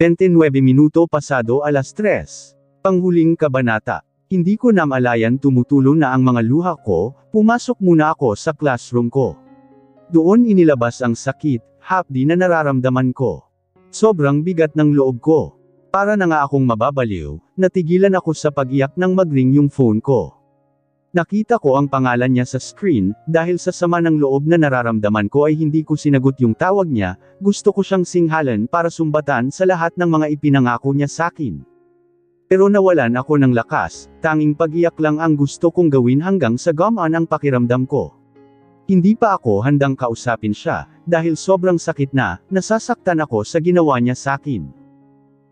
29 minuto pasado alas 3. Panghuling kabanata. Hindi ko namalayan tumutulo na ang mga luha ko, pumasok muna ako sa classroom ko. Doon inilabas ang sakit, hapdi na nararamdaman ko. Sobrang bigat ng loob ko. Para na nga akong mababaliw, natigilan ako sa pag-iyak nang mag-ring yung phone ko. Nakita ko ang pangalan niya sa screen, dahil sa sama ng loob na nararamdaman ko ay hindi ko sinagot yung tawag niya, gusto ko siyang singhalan para sumbatan sa lahat ng mga ipinangako niya sakin. Pero nawalan ako ng lakas, tanging pag-iyak lang ang gusto kong gawin hanggang sa gumaan ang pakiramdam ko. Hindi pa ako handang kausapin siya, dahil sobrang sakit na, nasasaktan ako sa ginawa niya sakin.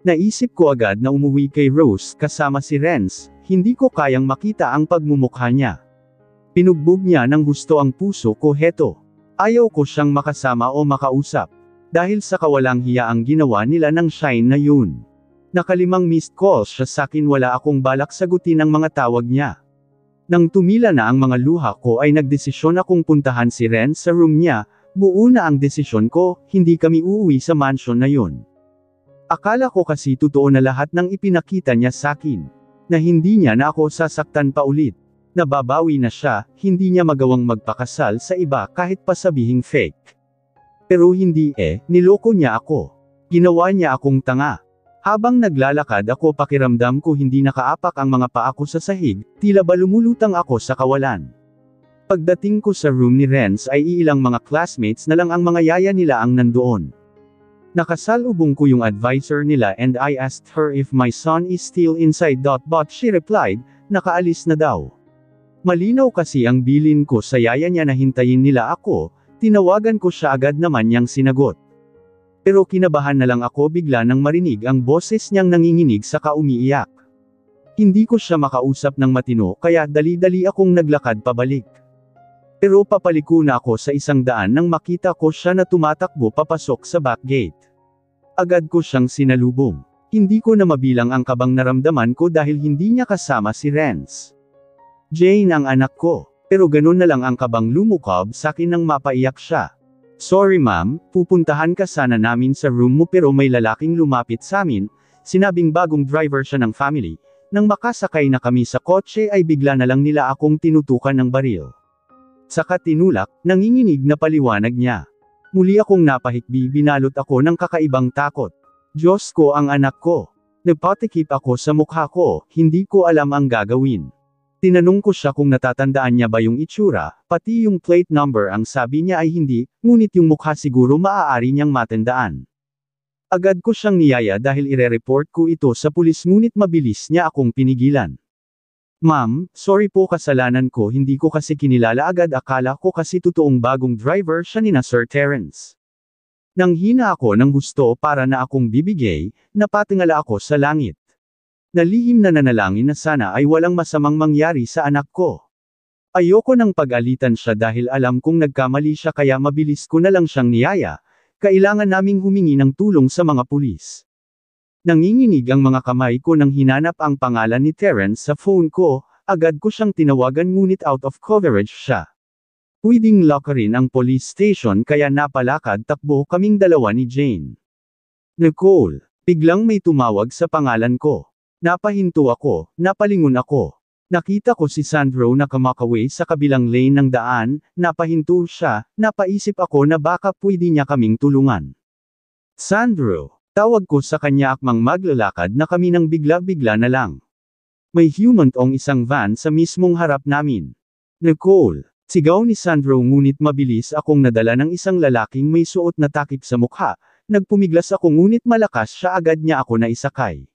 Naisip ko agad na umuwi kay Rose kasama si Renz, hindi ko kayang makita ang pagmumukha niya. Pinugbog niya ng husto ang puso ko heto. Ayaw ko siyang makasama o makausap. Dahil sa kawalang hiya ang ginawa nila ng Shine na yun. Nakalimang missed calls siya sakin, wala akong balak sagutin ang mga tawag niya. Nang tumila na ang mga luha ko ay nagdesisyon akong puntahan si Ren sa room niya, buo na ang desisyon ko, hindi kami uuwi sa mansion na yun. Akala ko kasi totoo na lahat ng ipinakita niya sakin. Na hindi niya na ako sasaktan pa ulit. Nababawi na siya, hindi niya magawang magpakasal sa iba kahit pa sabihing fake. Pero hindi niloko niya ako. Ginawa niya akong tanga. Habang naglalakad ako pakiramdam ko hindi nakaapak ang mga paa ko sa sahig, tila ba lumulutang ako sa kawalan. Pagdating ko sa room ni Renz ay iilang mga classmates na lang ang mga yaya nila ang nandoon. Nakasalubong ko yung advisor nila and I asked her if my son is still inside. But she replied, nakaalis na daw. Malinaw kasi ang bilin ko sa yaya niya na hintayin nila ako, tinawagan ko siya agad naman niyang sinagot. Pero kinabahan na lang ako bigla nang marinig ang boses niyang nanginginig saka umiiyak. Hindi ko siya makausap ng matino kaya dali-dali akong naglakad pabalik. Pero papaliko na ako sa isang daan nang makita ko siya na tumatakbo papasok sa back gate. Agad ko siyang sinalubong. Hindi ko na mabilang ang kabang naramdaman ko dahil hindi niya kasama si Renz. Jane ang anak ko. Pero ganun na lang ang kabang lumukob sakin nang mapaiyak siya. Sorry ma'am, pupuntahan ka sana namin sa room mo pero may lalaking lumapit sa amin, sinabing bagong driver siya ng family. Nang makasakay na kami sa kotse ay bigla na lang nila akong tinutukan ng baril. Saka tinulak, nanginginig na paliwanag niya. Muli akong napahikbi, binalot ako ng kakaibang takot. Diyos ko, ang anak ko. Nagpatikip ako sa mukha ko, hindi ko alam ang gagawin. Tinanong ko siya kung natatandaan niya ba yung itsura, pati yung plate number, ang sabi niya ay hindi, ngunit yung mukha siguro maaari niyang matandaan. Agad ko siyang niyaya dahil ire-report ko ito sa pulis ngunit mabilis niya akong pinigilan. Ma'am, sorry po, kasalanan ko, hindi ko kasi kinilala agad, akala ko kasi totoong bagong driver siya ni na Sir Terence. Nang hina ako ng gusto para na akong bibigay, napatingala ako sa langit. Nalihim na nanalangin na sana ay walang masamang mangyari sa anak ko. Ayoko nang pag-alitan siya dahil alam kong nagkamali siya kaya mabilis ko na lang siyang niyaya, kailangan naming humingi ng tulong sa mga pulis. Nanginginig ang mga kamay ko nang hinanap ang pangalan ni Terence sa phone ko, agad ko siyang tinawagan ngunit out of coverage siya. Pwedeng lockerin ang police station kaya napalakad takbo kaming dalawa ni Jane. Nicole, biglang may tumawag sa pangalan ko. Napahinto ako, napalingon ako. Nakita ko si Sandro na kumakaway sa kabilang lane ng daan, napahinto siya, napaisip ako na baka pwede niya kaming tulungan. Sandro! Tawag ko sa kanya akmang maglalakad na kami nang bigla-bigla na lang. May humantong isang van sa mismong harap namin. Nicole! Sigaw ni Sandro ngunit mabilis akong nadala ng isang lalaking may suot na takip sa mukha, nagpumiglas ako ngunit malakas siya agad niya ako naisakay.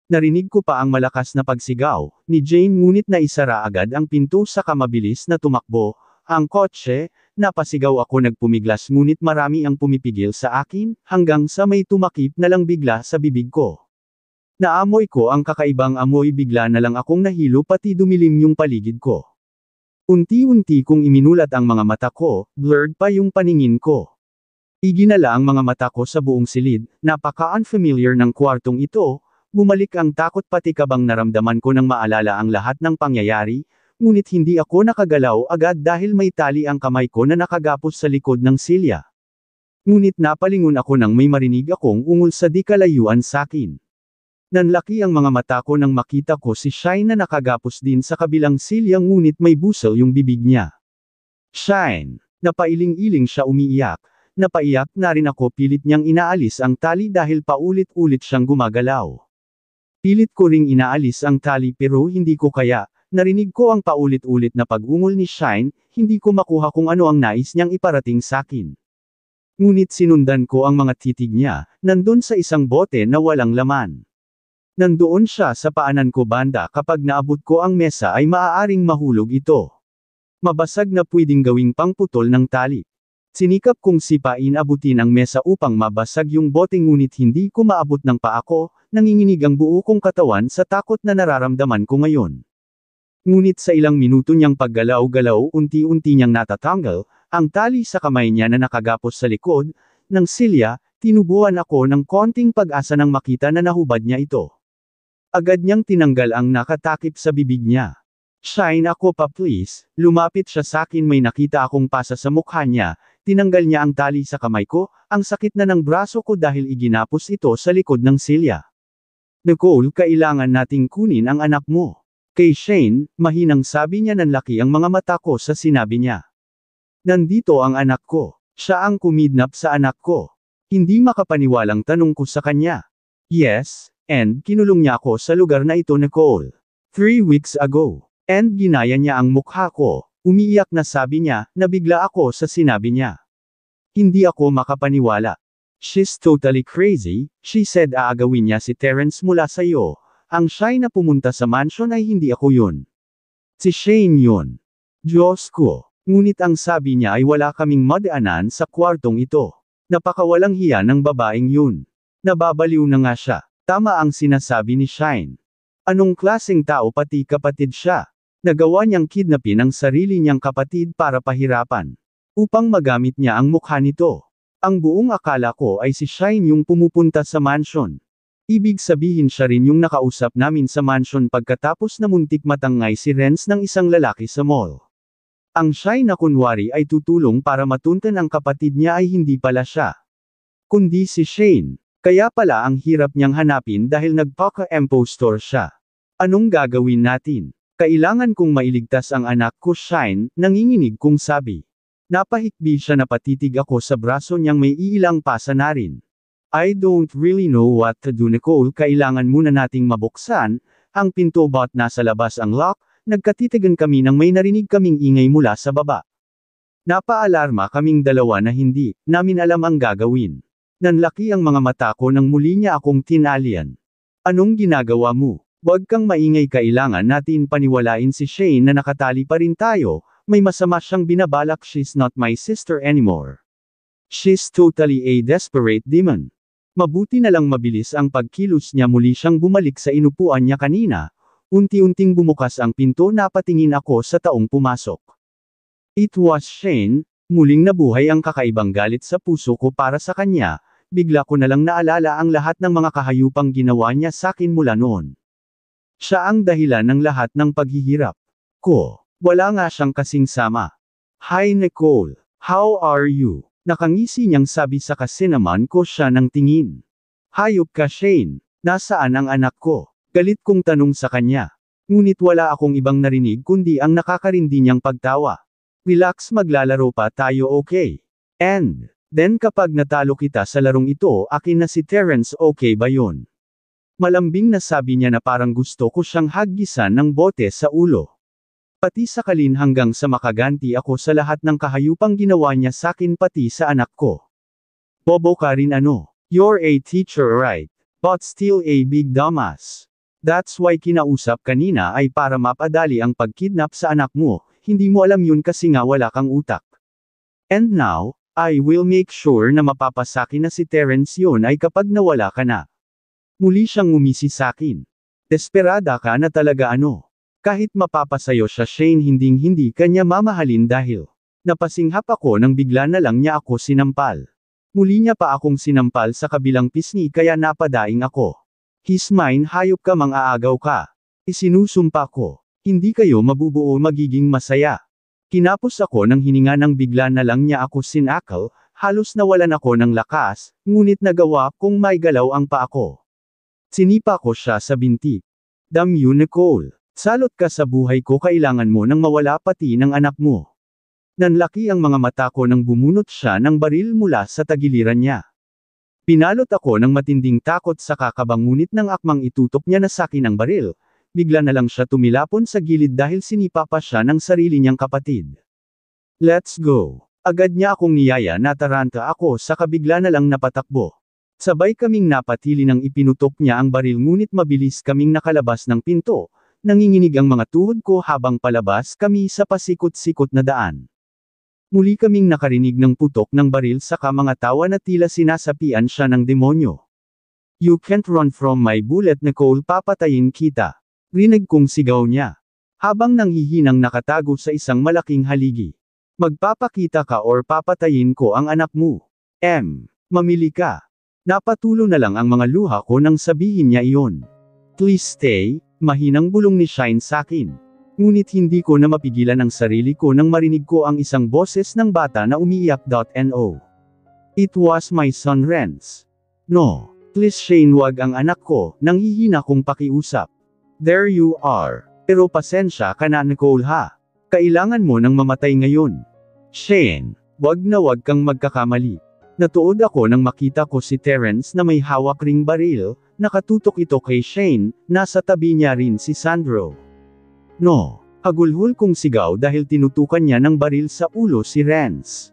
Narinig ko pa ang malakas na pagsigaw ni Jane ngunit naisara agad ang pinto saka mabilis na tumakbo ang kotse. Napasigaw ako, nagpumiglas ngunit marami ang pumipigil sa akin, hanggang sa may tumakip na lang bigla sa bibig ko. Naamoy ko ang kakaibang amoy, bigla na lang akong nahilo pati dumilim yung paligid ko. Unti-unti kong iminulat ang mga mata ko, blurred pa yung paningin ko. Iginala ang mga mata ko sa buong silid, napaka-unfamiliar ng kwartong ito, bumalik ang takot pati kabang naramdaman ko nang maalala ang lahat ng pangyayari. Ngunit hindi ako nakagalaw agad dahil may tali ang kamay ko na nakagapos sa likod ng silya. Ngunit napalingon ako nang may marinig akong ungol sa di kalayuan sakin. Nanlaki ang mga mata ko nang makita ko si Shine na nakagapos din sa kabilang silya ngunit may busol yung bibig niya. Shine! Napailing-iling siya umiiyak. Napaiyak na rin ako pilit niyang inaalis ang tali dahil paulit-ulit siyang gumagalaw. Pilit ko ring inaalis ang tali pero hindi ko kaya. Narinig ko ang paulit-ulit na pag-ungol ni Shine, hindi ko makuha kung ano ang nais niyang iparating sakin. Ngunit sinundan ko ang mga titig niya, nandun sa isang bote na walang laman. Nandoon siya sa paanan ko banda kapag naabot ko ang mesa ay maaaring mahulog ito. Mabasag na pwedeng gawing pangputol ng tali. Sinikap kong sipain abutin ang mesa upang mabasag yung bote ngunit hindi ko maabot ng paa ko, nanginginig ang buo kong katawan sa takot na nararamdaman ko ngayon. Ngunit sa ilang minuto niyang paggalaw-galaw unti-unti niyang natatanggal, ang tali sa kamay niya na nakagapos sa likod, ng silya, tinubuan ako ng konting pag-asa nang makita na nahubad niya ito. Agad niyang tinanggal ang nakatakip sa bibig niya. Shine ako pa please, lumapit siya sakin may nakita akong pasa sa mukha niya, tinanggal niya ang tali sa kamay ko, ang sakit na ng braso ko dahil iginapos ito sa likod ng silya. Nicole, kailangan nating kunin ang anak mo. Kay Shane, mahinang sabi niya nanlaki ang mga mata ko sa sinabi niya. Nandito ang anak ko. Siya ang kumidnap sa anak ko. Hindi makapaniwalang tanong ko sa kanya. Yes, and kinulong niya ako sa lugar na ito Nicole. 3 weeks ago. And ginaya niya ang mukha ko. Umiiyak na sabi niya, nabigla ako sa sinabi niya. Hindi ako makapaniwala. She's totally crazy, she said aagawin niya si Terrence mula sa iyo. Ang Shine na pumunta sa mansion ay hindi ako yun. Si Shane yun. Diyos ko. Ngunit ang sabi niya ay wala kaming madaanan sa kwartong ito. Napakawalang hiya ng babaeng yun. Nababaliw na nga siya. Tama ang sinasabi ni Shine. Anong klaseng tao pati kapatid siya? Nagawa niyang kidnapin ang sarili niyang kapatid para pahirapan. Upang magamit niya ang mukha nito. Ang buong akala ko ay si Shine yung pumupunta sa mansion. Ibig sabihin siya rin yung nakausap namin sa mansion pagkatapos na muntik matangay si Renz ng isang lalaki sa mall. Ang Shine na kunwari ay tutulong para matuntan ang kapatid niya ay hindi pala siya. Kundi si Shane. Kaya pala ang hirap niyang hanapin dahil nagpaka-impostor siya. Anong gagawin natin? Kailangan kong mailigtas ang anak ko Shine, nanginginig kong sabi. Napahikbi siya na patitig ako sa braso niyang may iilang pasa na rin. I don't really know what to do Nicole kailangan muna nating mabuksan, ang pinto ba't nasa labas ang lock, nagkatitigan kami nang may narinig kaming ingay mula sa baba. Napaalarma kaming dalawa na hindi namin alam ang gagawin. Nanlaki ang mga mata ko nang muli niya akong tinalian. Anong ginagawa mo? Huwag kang maingay kailangan natin paniwalain si Shane na nakatali pa rin tayo, may masama siyang binabalak she's not my sister anymore. She's totally a desperate demon. Mabuti na lang mabilis ang pagkilos niya muli siyang bumalik sa inupuan niya kanina, unti-unting bumukas ang pinto napatingin ako sa taong pumasok. It was Shane, muling nabuhay ang kakaibang galit sa puso ko para sa kanya, bigla ko na lang naalala ang lahat ng mga kahayupang ginawa niya sakin mula noon. Siya ang dahilan ng lahat ng paghihirap ko. Wala nga siyang kasing sama. Hi Nicole, how are you? Nakangisi niyang sabi sa kasinaman ko siya ng tingin. Hayop ka Shane, nasaan ang anak ko? Galit kong tanong sa kanya. Ngunit wala akong ibang narinig kundi ang nakakarindi niyang pagtawa. Relax maglalaro pa tayo okay? And, then kapag natalo kita sa larong ito akin na si Terrence okay ba yun? Malambing na sabi niya na parang gusto ko siyang haggisan ng bote sa ulo. Pati sakalin hanggang sa makaganti ako sa lahat ng kahayupang ginawa niya sakin pati sa anak ko. Bobo ka rin ano? You're a teacher right? But still a big dumbass. That's why kinausap kanina ay para mapadali ang pagkidnap sa anak mo, hindi mo alam yun kasi nga wala kang utak. And now, I will make sure na mapapasakin na si Terrence yun ay kapag nawala ka na. Muli siyang ngumisi sakin. Desperada ka na talaga ano? Kahit mapapasayo siya Shane hinding-hindi kanya mamahalin dahil napasinghap ako nang bigla na lang niya ako sinampal. Muli niya pa akong sinampal sa kabilang pisngi kaya napadaing ako. He's mine hayop ka mang-aagaw ka. Isinusumpa ko. Hindi kayo mabubuo magiging masaya. Kinapos ako ng hininga nang bigla na lang niya ako sinakal, Halos nawalan ako ng lakas, ngunit nagawa kong may galaw ang paa ko. Sinipa ko siya sa binti. Damn you, Nicole. Salot ka sa buhay ko, kailangan mo nang mawala pati ng anak mo. Nanlaki ang mga mata ko nang bumunot siya ng baril mula sa tagiliran niya. Pinalot ako ng matinding takot sa kakabang, ngunit nang akmang itutok niya na sakin ang baril, bigla na lang siya tumilapon sa gilid dahil sinipa pa siya ng sarili niyang kapatid. Let's go. Agad niya akong niyaya na taranta ako sa kabigla na lang napatakbo. Sabay kaming napatili nang ipinutok niya ang baril, ngunit mabilis kaming nakalabas ng pinto. Nanginginig ang mga tuhod ko habang palabas kami sa pasikot-sikot na daan. Muli kaming nakarinig ng putok ng baril saka mga tawa na tila sinasapian siya ng demonyo. You can't run from my bullet, Nicole, papatayin kita. Rinig kong sigaw niya. Habang nanghihinang nakatago sa isang malaking haligi. Magpapakita ka or papatayin ko ang anak mo. Mamili ka. Napatulo na lang ang mga luha ko nang sabihin niya iyon. Please stay. Mahinang bulong ni Shine sakin. Ngunit hindi ko na mapigilan ang sarili ko nang marinig ko ang isang boses ng bata na umiiyak. No. It was my son Renz. No. Please Shane, wag ang anak ko, nanghihina kong pakiusap. There you are. Pero pasensya ka na, Nicole, ha. Kailangan mo nang mamatay ngayon. Shane, wag na wag kang magkakamali. Natuod ako nang makita ko si Terence na may hawak ring baril. Nakatutok ito kay Shane, nasa tabi niya rin si Sandro. No. Hagulhol kong sigaw dahil tinutukan niya ng baril sa ulo si Renz.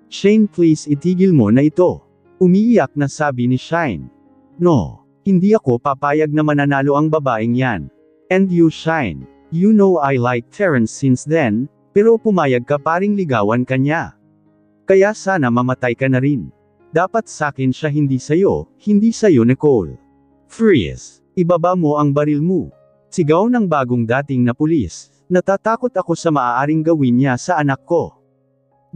Shane, please itigil mo na ito. Umiiyak na sabi ni Shine. No. Hindi ako papayag na mananalo ang babaeng yan. And you, Shine. You know I like Terence since then, pero pumayag ka paring ligawan ka niya. Kaya sana mamatay ka na rin. Dapat sakin siya, hindi sayo, Nicole. Freeze! Ibaba mo ang baril mo. Sigaw ng bagong dating na pulis. Natatakot ako sa maaaring gawin niya sa anak ko.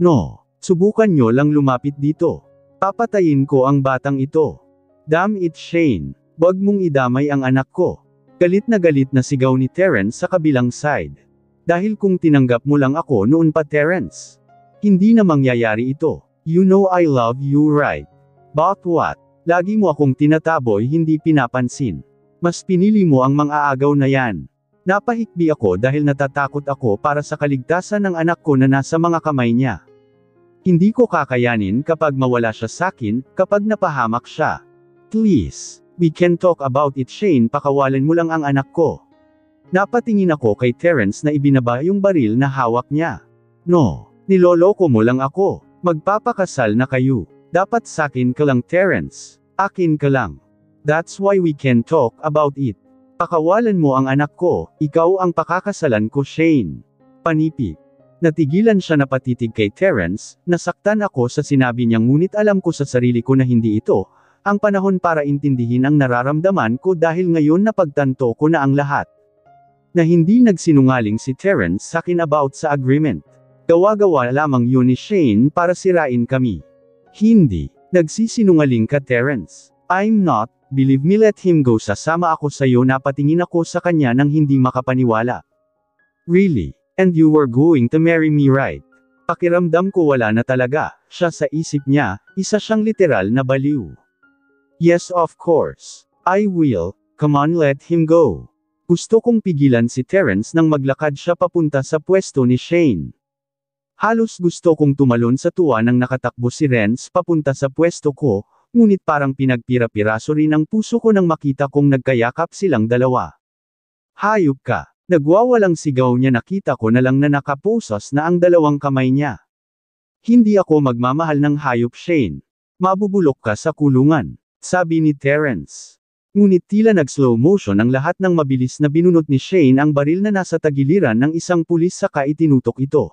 No. Subukan nyo lang lumapit dito. Papatayin ko ang batang ito. Damn it, Shane. Wag mong idamay ang anak ko. Galit na sigaw ni Terence sa kabilang side. Dahil kung tinanggap mo lang ako noon pa, Terence. Hindi na mangyayari ito. You know I love you, right? But what? Lagi mo akong tinataboy, hindi pinapansin. Mas pinili mo ang mang-aagaw na yan. Napahikbi ako dahil natatakot ako para sa kaligtasan ng anak ko na nasa mga kamay niya. Hindi ko kakayanin kapag mawala siya sakin, kapag napahamak siya. Please, we can talk about it, Shane, pakawalan mo lang ang anak ko. Napatingin ako kay Terence na ibinaba yung baril na hawak niya. No, niloloko mo lang ako. Magpapakasal na kayo. Dapat sakin ka lang, Terence. Akin ka lang. That's why we can talk about it. Pakawalan mo ang anak ko, ikaw ang pakakasalan ko, Shane. Panipik. Natigilan siya na patitig kay Terence, nasaktan ako sa sinabi niya, ngunit alam ko sa sarili ko na hindi ito ang panahon para intindihin ang nararamdaman ko dahil ngayon napagtanto ko na ang lahat. Na hindi nagsinungaling si Terence sakin about sa agreement. Gawa-gawa lamang yun ni Shane para sirain kami. Hindi. Nagsisinungaling ka, Terence. I'm not. Believe me, let him go. Sasama ako sayo. Napatingin ako sa kanya nang hindi makapaniwala. Really? And you were going to marry me, right? Pakiramdam ko wala na talaga. Siya sa isip niya, isa siyang literal na baliw. Yes, of course. I will. Come on, let him go. Gusto kong pigilan si Terence nang maglakad siya papunta sa pwesto ni Shane. Halos gusto kong tumalon sa tuwa nang nakatakbo si Renz papunta sa pwesto ko, ngunit parang pinagpira-piraso rin ang puso ko nang makita kong nagkayakap silang dalawa. Hayop ka! Nagwawalang sigaw niya, nakita ko na lang na nakaposas na ang dalawang kamay niya. Hindi ako magmamahal ng hayop, Shane. Mabubulok ka sa kulungan, sabi ni Terence. Ngunit tila nag-slow motion ang lahat nang mabilis na binunot ni Shane ang baril na nasa tagiliran ng isang pulis saka itinutok ito.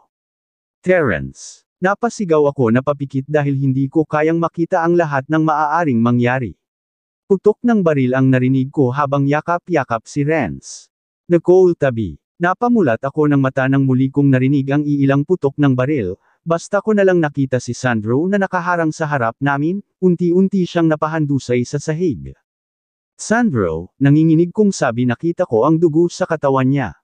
Terence. Napasigaw ako na papikit dahil hindi ko kayang makita ang lahat ng maaaring mangyari. Putok ng baril ang narinig ko habang yakap-yakap si Renz. Nicole, tabi. Napamulat ako ng mata nang muli kong narinig ang iilang putok ng baril, basta ko na lang nakita si Sandro na nakaharang sa harap namin, unti-unti siyang napahandusay sa sahig. Sandro, nanginginig kong sabi, nakita ko ang dugo sa katawan niya.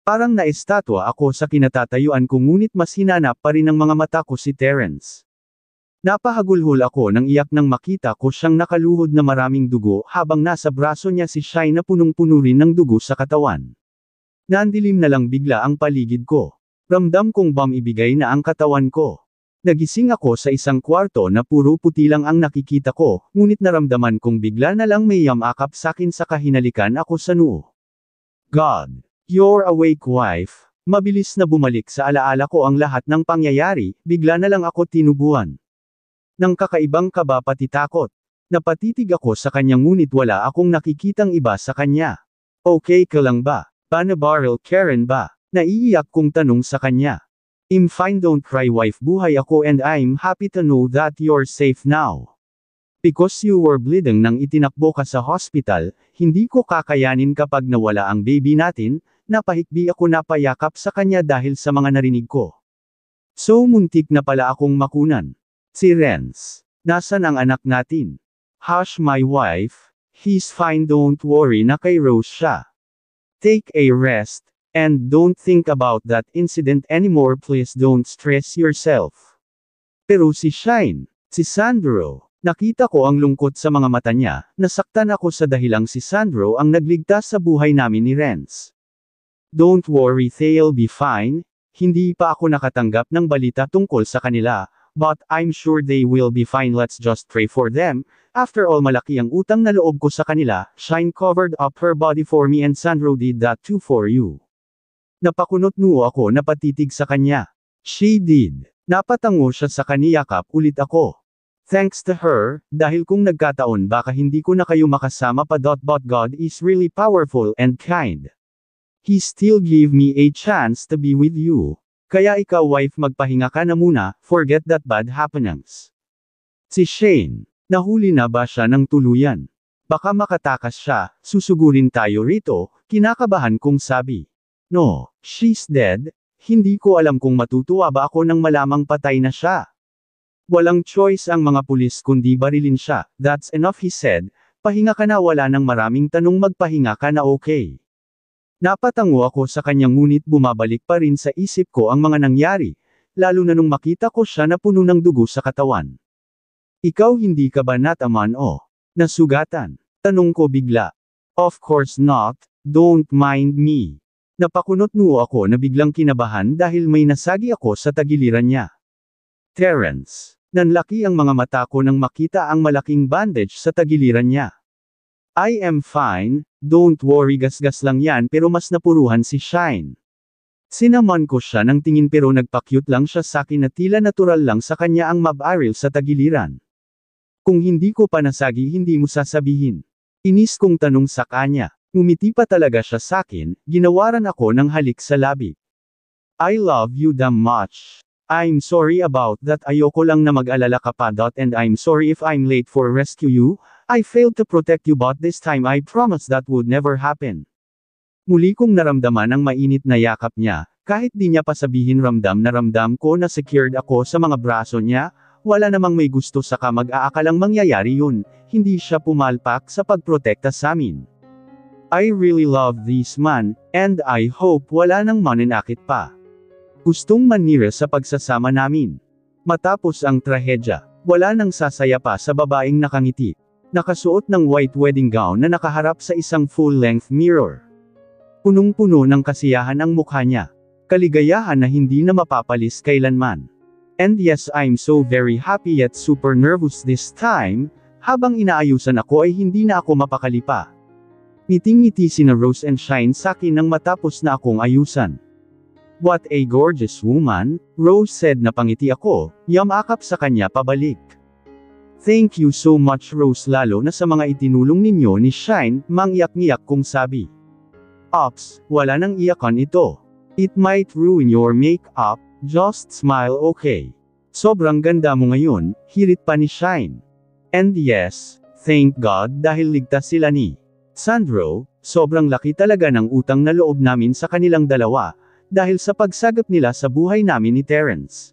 Parang naestatwa ako sa kinatatayuan ko, ngunit mas hinanap pa rin ng mga mata ko si Terence. Napahagulhol ako ng iyak nang makita ko siyang nakaluhod na maraming dugo habang nasa braso niya si Shine na punong-puno rin ng dugo sa katawan. Nandilim na lang bigla ang paligid ko. Ramdam kong ibigay na ang katawan ko. Nagising ako sa isang kwarto na puro puti lang ang nakikita ko, ngunit naramdaman kong bigla na lang may yamakap sakin sa kahinalikan ako sa noo. God! You're awake, wife. Mabilis na bumalik sa alaala ko ang lahat ng pangyayari, bigla na lang ako tinubuan. Nang kakaibang kaba pati takot. Napatitig ako sa kanya ngunit wala akong nakikitang iba sa kanya. Okay ka lang ba? Panabaril Karen ba? Naiiyak kong tanong sa kanya. I'm fine, don't cry wife, buhay ako and I'm happy to know that you're safe now. Because you were bleeding nang itinakbo ka sa hospital, hindi ko kakayanin kapag nawala ang baby natin, napahikbi ako napayakap sa kanya dahil sa mga narinig ko. So muntik na pala akong makunan. Si Renz. Nasaan ang anak natin? Hush my wife, he's fine, don't worry na kay Rose siya. Take a rest, and don't think about that incident anymore, please don't stress yourself. Pero si Shine, si Sandro, nakita ko ang lungkot sa mga mata niya, nasaktan ako sa dahilang si Sandro ang nagligtas sa buhay namin ni Renz. Don't worry, they'll be fine, hindi pa ako nakatanggap ng balita tungkol sa kanila. But I'm sure they will be fine, let's just pray for them. After all, malaki ang utang na loob ko sa kanila. Shine covered up her body for me and Sandro did that too for you. Napakunot noo ako napatitig sa kanya. She did. Napatango siya sa kaniyakap ulit ako. Thanks to her, dahil kung nagkataon baka hindi ko na kayo makasama pa. But God is really powerful and kind. He still gave me a chance to be with you. Kaya ikaw wife magpahinga ka na muna, forget that bad happenings. Si Shane, nahuli na ba siya ng tuluyan? Baka makatakas siya, susugurin tayo rito, kinakabahan kong sabi. No, she's dead, hindi ko alam kung matutuwa ba ako nang malamang patay na siya. Walang choice ang mga pulis kundi barilin siya, that's enough he said, pahinga ka na, wala nang maraming tanong, magpahinga ka na, okay. Napatango ako sa kanya ngunit bumabalik pa rin sa isip ko ang mga nangyari, lalo na nung makita ko siya na puno ng dugo sa katawan. Ikaw hindi ka ba nataman o nasugatan? Tanong ko bigla. Of course not, don't mind me. Napakunot noo ako na biglang kinabahan dahil may nasagi ako sa tagiliran niya. Terence. Nanlaki ang mga mata ko nang makita ang malaking bandage sa tagiliran niya. I am fine, don't worry, gasgas lang yan, pero mas napuruhan si Shine. Sinaman ko siya ng tingin pero nagpa-cute lang siya sakin na tila natural lang sa kanya ang mabaril sa tagiliran. Kung hindi ko pa nasagi hindi mo sasabihin. Inis kong tanong sa kanya. Ngumiti pa talaga siya sakin, ginawaran ako ng halik sa labi. I love you damn much. I'm sorry about that, ayoko lang na mag-alala ka pa. And I'm sorry if I'm late for rescue you. I failed to protect you but this time I promise that would never happen. Muli kong naramdaman ang mainit na yakap niya, kahit di niya pa sabihin ramdam na ramdam ko na secured ako sa mga braso niya, wala namang may gusto sa mag-aakalang mangyayari yun, hindi siya pumalpak sa pagprotekta sa amin. I really love this man, and I hope wala nang maninakit pa. Gustong manira sa pagsasama namin. Matapos ang trahedya, wala nang sasaya pa sa babaeng nakangiti. Nakasuot ng white wedding gown na nakaharap sa isang full-length mirror. Punong-puno ng kasiyahan ang mukha niya. Kaligayahan na hindi na mapapalis kailanman. And yes, I'm so very happy yet super nervous this time, habang inaayusan ako ay hindi na ako mapakali pa. Ngiting-ngiti sina Rose and Shine sakin nang matapos na akong ayusan. What a gorgeous woman, Rose said na pangiti ako, yamakap sa kanya pabalik. Thank you so much Rose, lalo na sa mga itinulong ninyo ni Shine, mangyak-ngiyak kong sabi. Ops, wala nang iyakan ito. It might ruin your makeup, just smile okay. Sobrang ganda mo ngayon, hirit pa ni Shine. And yes, thank God dahil ligtas sila ni Sandro, sobrang laki talaga ng utang na loob namin sa kanilang dalawa, dahil sa pagsagap nila sa buhay namin ni Terence.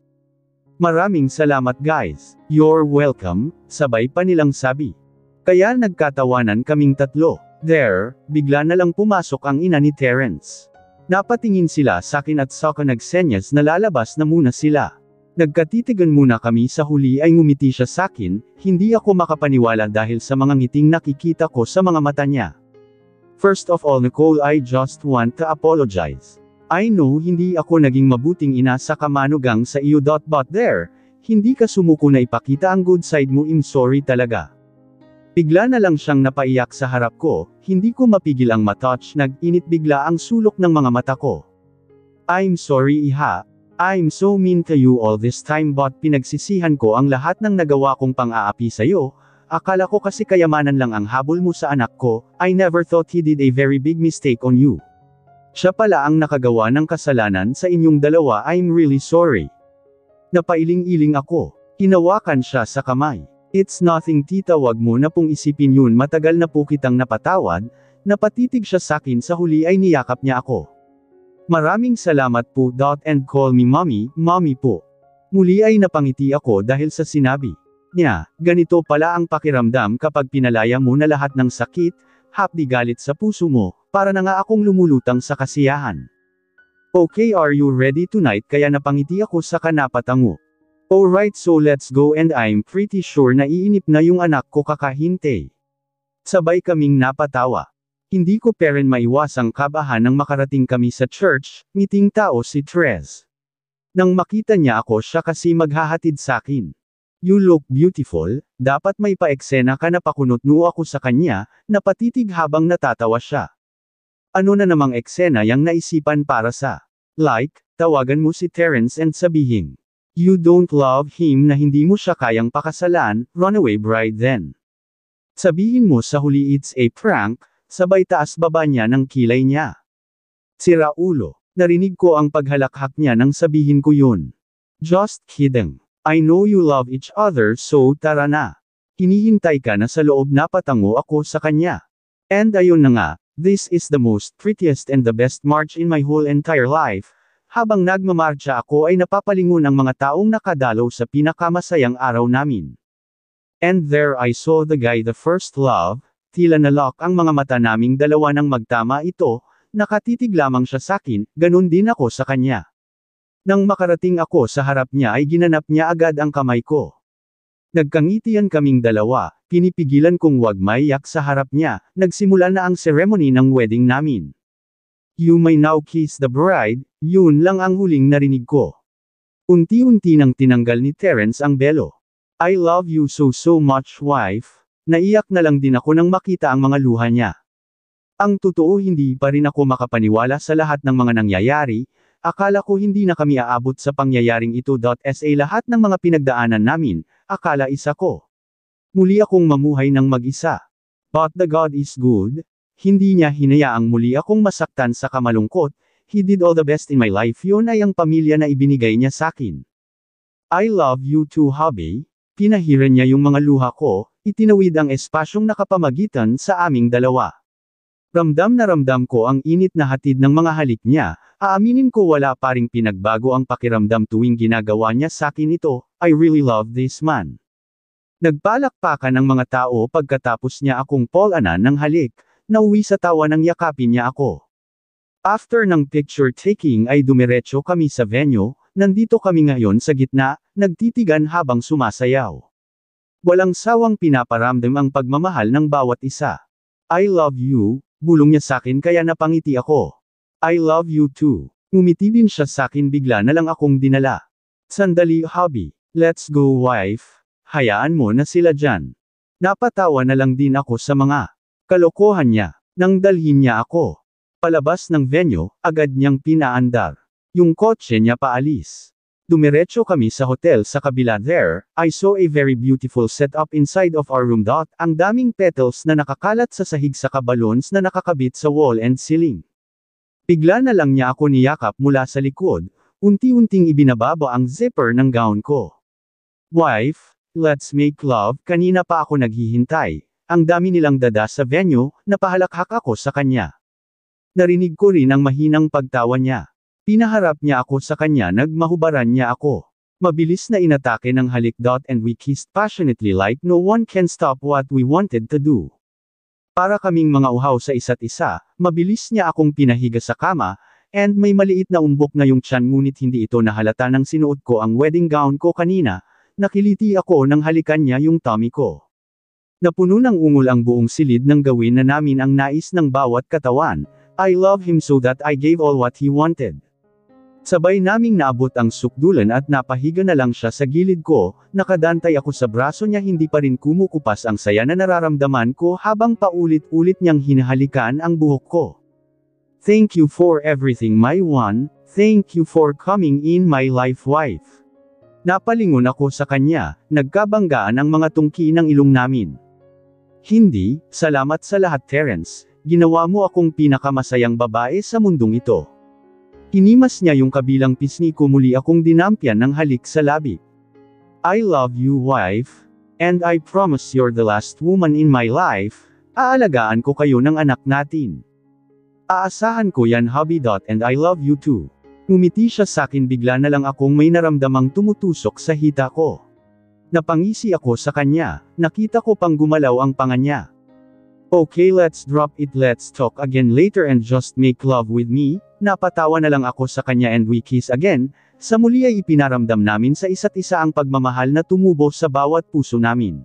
Maraming salamat guys, you're welcome, sabay pa nilang sabi. Kaya nagkatawanan kaming tatlo. There, bigla na lang pumasok ang ina ni Terence. Napatingin sila sakin at saka nagsenyas na lalabas na muna sila. Nagkatitigan muna kami sa huli ay ngumiti siya sakin, hindi ako makapaniwala dahil sa mga ngiting nakikita ko sa mga mata niya. First of all Nicole, I just want to apologize. I know hindi ako naging mabuting ina sa kamanugang sa iyo. But there, hindi ka sumuko na ipakita ang good side mo. I'm sorry talaga. Bigla na lang siyang napaiyak sa harap ko, hindi ko mapigil ang matouch, nag-init bigla ang sulok ng mga mata ko. I'm sorry iha, I'm so mean to you all this time but pinagsisihan ko ang lahat ng nagawa kong pang-aapi sa'yo, akala ko kasi kayamanan lang ang habol mo sa anak ko, I never thought he did a very big mistake on you. Siya pala ang nakagawa ng kasalanan sa inyong dalawa. I'm really sorry. Napailing-iling ako. Hinawakan siya sa kamay. It's nothing tita, wag mo na pong isipin yun, matagal na po kitang napatawad. Napatitig siya sakin sa huli ay niyakap niya ako. Maraming salamat po. And call me mommy, mommy po. Muli ay napangiti ako dahil sa sinabi niya, ganito pala ang pakiramdam kapag pinalaya mo na lahat ng sakit, hapdi galit sa puso mo, para na nga akong lumulutang sa kasiyahan. Okay, are you ready tonight? Kaya napangiti ako sa kanapatango. Alright, so let's go, and I'm pretty sure na iinip na yung anak ko kakahintay. Sabay kaming napatawa. Hindi ko pa rin maiwasang kabahan nang makarating kami sa church, ngiting tao si Trez. Nang makita niya ako siya kasi maghahatid sakin. You look beautiful, dapat may paeksena ka na pakunot-noo ako sa kanya, napatitig habang natatawa siya. Ano na namang eksena yang naisipan para sa, like, tawagan mo si Terence and sabihin, you don't love him na hindi mo siya kayang pakasalan, runaway bride then. Sabihin mo sa huli it's a prank, sabay taas baba niya ng kilay niya. Sira ulo, narinig ko ang paghalakhak niya nang sabihin ko yun. Just kidding. I know you love each other so tara na. Hinihintay ka na sa loob, napatango ako sa kanya. And ayun na nga, this is the most prettiest and the best march in my whole entire life. Habang nagmamarcha ako ay napapalingon ang mga taong nakadalaw sa pinakamasayang araw namin. And there I saw the guy, the first love, tila nalock ang mga mata naming dalawa nang magtama ito, nakatitig lamang siya sakin, ganun din ako sa kanya. Nang makarating ako sa harap niya ay ginanap niya agad ang kamay ko. Nagkangitian kaming dalawa, pinipigilan kong wag maiyak sa harap niya, nagsimula na ang ceremony ng wedding namin. You may now kiss the bride, yun lang ang huling narinig ko. Unti-unti nang tinanggal ni Terence ang belo. I love you so much wife, naiyak na lang din ako nang makita ang mga luha niya. Ang totoo hindi pa rin ako makapaniwala sa lahat ng mga nangyayari. Akala ko hindi na kami aabot sa pangyayaring ito. Sa lahat ng mga pinagdaanan namin, akala isa ko. Muli akong mamuhay ng mag-isa. But the God is good, hindi niya hinayaang muli akong masaktan sa kamalungkot, He did all the best in my life, yun ay ang pamilya na ibinigay niya sakin. I love you too hubby, pinahiran niya yung mga luha ko, itinawid ang espasyong nakapamagitan sa aming dalawa. Ramdam na ramdam ko ang init na hatid ng mga halik niya, aaminin ko wala pa ring pinagbago ang pakiramdam tuwing ginagawa niya sakin ito, I really love this man. Nagpalakpakan ang mga tao pagkatapos niya akong polanan ng halik, nauwi sa tawa nang yakapin niya ako. After ng picture taking ay dumiretso kami sa venue, nandito kami ngayon sa gitna, nagtitigan habang sumasayaw. Walang sawang pinaparamdam ang pagmamahal ng bawat isa. I love you, bulong niya sakin kaya napangiti ako. I love you too. Ngumiti din siya sakin, bigla na lang akong dinala. Sandali hubby, let's go wife, hayaan mo na sila dyan. Napatawa na lang din ako sa mga kalokohan niya, nang dalhin niya ako. Palabas ng venue, agad niyang pinaandar yung kotse niya paalis. Dumiretso kami sa hotel sa kabila. There, I saw a very beautiful setup inside of our room. Ang daming petals na nakakalat sa sahig sa balloons na nakakabit sa wall and ceiling. Bigla na lang niya ako niyakap mula sa likod, unti-unting ibinababa ang zipper ng gown ko. Wife, let's make love, kanina pa ako naghihintay. Ang dami nilang dada sa venue, napahalakhak ako sa kanya. Narinig ko rin ang mahinang pagtawa niya. Pinaharap niya ako sa kanya, nagmahubaran niya ako. Mabilis na inatake ng halik. And we kissed passionately like no one can stop what we wanted to do. Para kaming mga uhaw sa isa't isa, mabilis niya akong pinahiga sa kama, And may maliit na umbok na yung tiyan ngunit hindi ito nahalata nang sinuot ko ang wedding gown ko kanina, nakiliti ako nang halikan niya yung tummy ko. Napuno ng ungol ang buong silid nang gawin na namin ang nais ng bawat katawan. I love him so that I gave all what he wanted. Sabay naming naabot ang sukdulan at napahiga na lang siya sa gilid ko, nakadantay ako sa braso niya, hindi pa rin kumukupas ang saya na nararamdaman ko habang paulit-ulit niyang hinahalikan ang buhok ko. Thank you for everything, my one, thank you for coming in my life, wife. Napalingon ako sa kanya, nagkabanggaan ang mga tungki ng ilong namin. Hindi, salamat sa lahat Terence, ginawa mo akong pinakamasayang babae sa mundong ito. Hinimas niya yung kabilang pisngi ko, muli akong dinampyan ng halik sa labi. I love you, wife, and I promise you're the last woman in my life, aalagaan ko kayo ng anak natin. Aasahan ko yan, hubby. And I love you too. Ngumiti siya sakin, bigla na lang akong may naramdamang tumutusok sa hita ko. Napangisi ako sa kanya, nakita ko pang gumalaw ang panga niya. Okay, let's drop it, let's talk again later and just make love with me. Napatawa na lang ako sa kanya and we kiss again. Sa muli ay ipinaramdam namin sa isa't isa ang pagmamahal na tumubo sa bawat puso namin.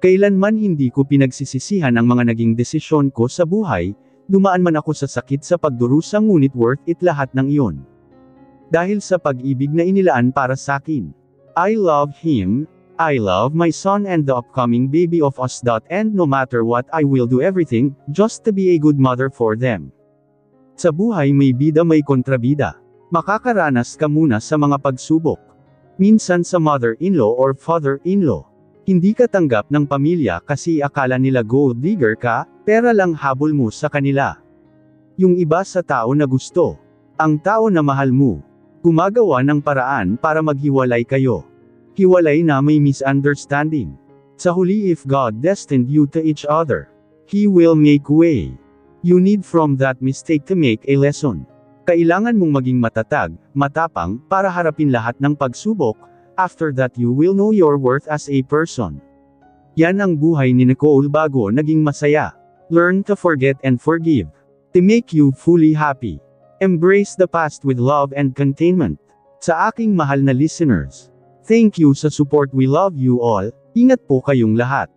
Kailanman hindi ko pinagsisisihan ang mga naging desisyon ko sa buhay, dumaan man ako sa sakit sa pagdurusa ngunit worth it lahat ng iyon. Dahil sa pag-ibig na inilaan para sa akin. I love him, I love my son and the upcoming baby of us. And no matter what, I will do everything, just to be a good mother for them. Sa buhay may bida may kontrabida. Makakaranas ka muna sa mga pagsubok. Minsan sa mother-in-law or father-in-law. Hindi ka tanggap ng pamilya kasi akala nila gold digger ka, pera lang habol mo sa kanila. Yung iba sa tao na gusto. Ang tao na mahal mo. Gumagawa ng paraan para maghiwalay kayo. Hiwalay na may misunderstanding. Sa huli, if God destined you to each other, He will make way. You need from that mistake to make a lesson. Kailangan mong maging matatag, matapang, para harapin lahat ng pagsubok. After that you will know your worth as a person. Yan ang buhay ni Nicole bago naging masaya. Learn to forget and forgive. To make you fully happy. Embrace the past with love and containment. Sa aking mahal na listeners, thank you sa support, we love you all, ingat po kayong lahat.